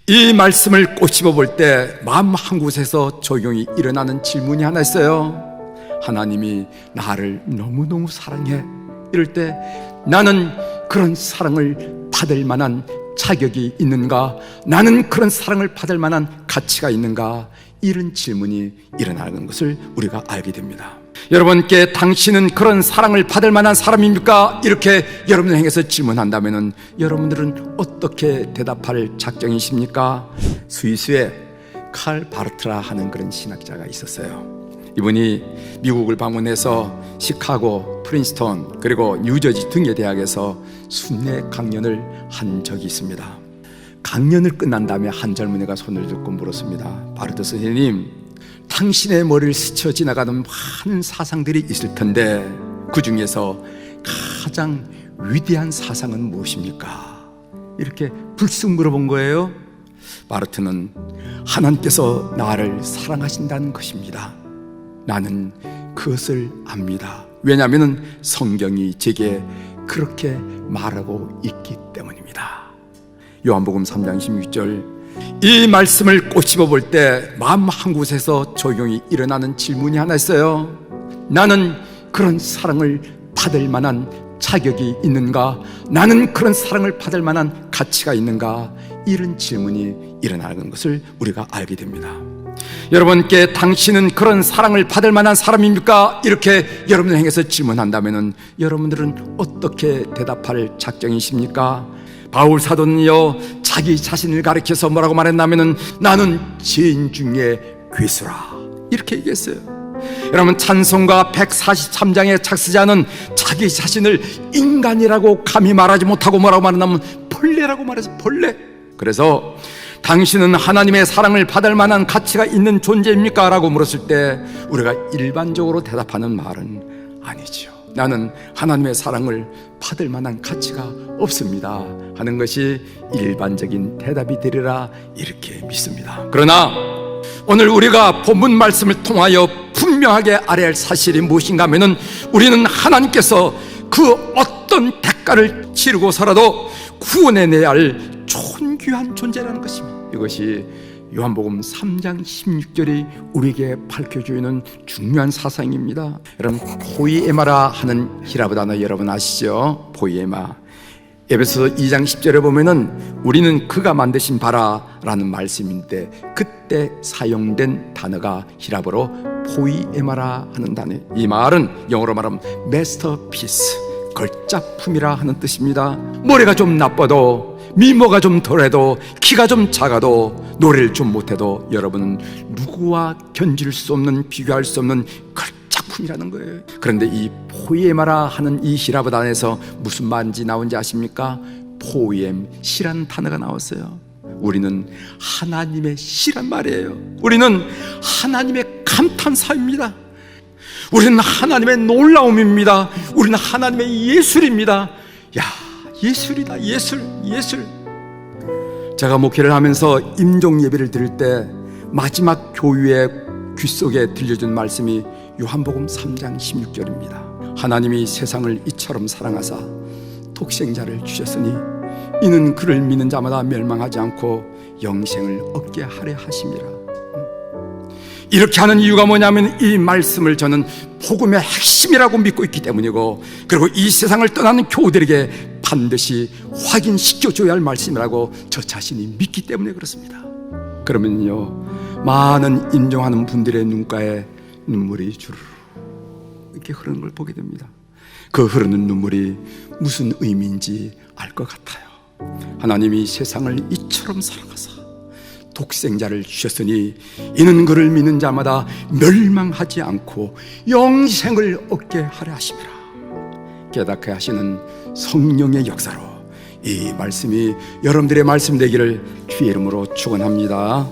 이 말씀을 꼬집어 볼 때 마음 한 곳에서 조용히 일어나는 질문이 하나 있어요. 하나님이 나를 너무너무 사랑해. 이럴 때 나는 그런 사랑을 받을 만한 자격이 있는가? 나는 그런 사랑을 받을 만한 가치가 있는가? 이런 질문이 일어나는 것을 우리가 알게 됩니다. 여러분께 당신은 그런 사랑을 받을 만한 사람입니까? 이렇게 여러분을 향해서 질문한다면 여러분들은 어떻게 대답할 작정이십니까? 스위스에 칼 바르트라 하는 그런 신학자가 있었어요. 이분이 미국을 방문해서 시카고, 프린스턴, 그리고 뉴저지 등의 대학에서 순례 강연을 한 적이 있습니다. 강연을 끝난 다음에 한 젊은이가 손을 들고 물었습니다. 바르트 선생님, 당신의 머리를 스쳐 지나가는 많은 사상들이 있을 텐데 그 중에서 가장 위대한 사상은 무엇입니까? 이렇게 불쑥 물어본 거예요. 바르트는 하나님께서 나를 사랑하신다는 것입니다. 나는 그것을 압니다. 왜냐하면 성경이 제게 그렇게 말하고 있기 때문입니다. 요한복음 3장 16절, 이 말씀을 꼬집어 볼 때 마음 한 곳에서 조용히 일어나는 질문이 하나 있어요. 나는 그런 사랑을 받을 만한 자격이 있는가? 나는 그런 사랑을 받을 만한 가치가 있는가? 이런 질문이 일어나는 것을 우리가 알게 됩니다. 여러분께 당신은 그런 사랑을 받을 만한 사람입니까? 이렇게 여러분을 향해서 질문한다면 여러분들은 어떻게 대답할 작정이십니까? 바울 사도는요, 자기 자신을 가리켜서 뭐라고 말했냐면 나는 죄인 중에 괴수라 이렇게 얘기했어요. 여러분, 찬송가 143장의 작사자는 자기 자신을 인간이라고 감히 말하지 못하고 뭐라고 말했냐면 벌레라고 말해서 벌레. 그래서 당신은 하나님의 사랑을 받을 만한 가치가 있는 존재입니까? 라고 물었을 때 우리가 일반적으로 대답하는 말은 아니죠. 나는 하나님의 사랑을 받을 만한 가치가 없습니다 하는 것이 일반적인 대답이 되리라 이렇게 믿습니다. 그러나 오늘 우리가 본문 말씀을 통하여 분명하게 알아야 할 사실이 무엇인가 하면 우리는 하나님께서 그 어떤 대가를 치르고서라도 구원해내야 할 존귀한 존재라는 것입니다. 이것이 요한복음 3장 16절이 우리에게 밝혀주는 중요한 사상입니다. 여러분, 포이에마라 하는 히라브 단어 여러분 아시죠? 포이에마. 에베소서 2장 10절에 보면은 우리는 그가 만드신 바라라는 말씀인데 그때 사용된 단어가 히라브로 포이에마라 하는 단어. 이 말은 영어로 말하면 마스터피스, 걸작품이라 하는 뜻입니다. 머리가 좀 나빠도, 미모가 좀 덜해도, 키가 좀 작아도, 노래를 좀 못해도 여러분은 누구와 견줄 수 없는, 비교할 수 없는 걸작품이라는 거예요. 그런데 이 포이에마라 하는 이 히라브 단어에서 무슨 말인지 나온지 아십니까? 포이엠, 시라는 단어가 나왔어요. 우리는 하나님의 시란 말이에요. 우리는 하나님의 감탄사입니다. 우리는 하나님의 놀라움입니다. 우리는 하나님의 예술입니다. 야, 예술이다. 예술. 제가 목회를 하면서 임종 예배를 드릴 때 마지막 교유의 귀 속에 들려준 말씀이 요한복음 3장 16절입니다. 하나님이 세상을 이처럼 사랑하사 독생자를 주셨으니 이는 그를 믿는 자마다 멸망하지 않고 영생을 얻게 하려 하심이라. 이렇게 하는 이유가 뭐냐면 이 말씀을 저는 복음의 핵심이라고 믿고 있기 때문이고, 그리고 이 세상을 떠나는 교우들에게 반드시 확인시켜줘야 할 말씀이라고 저 자신이 믿기 때문에 그렇습니다. 그러면요, 많은 인정하는 분들의 눈가에 눈물이 주르르 이렇게 흐르는 걸 보게 됩니다. 그 흐르는 눈물이 무슨 의미인지 알 것 같아요. 하나님이 세상을 이처럼 사랑하사 독생자를 주셨으니 이는 그를 믿는 자마다 멸망하지 않고 영생을 얻게 하려 하심이라. 깨닫게 하시는 성령의 역사로 이 말씀이 여러분들의 말씀 되기를 주의 이름으로 축원합니다.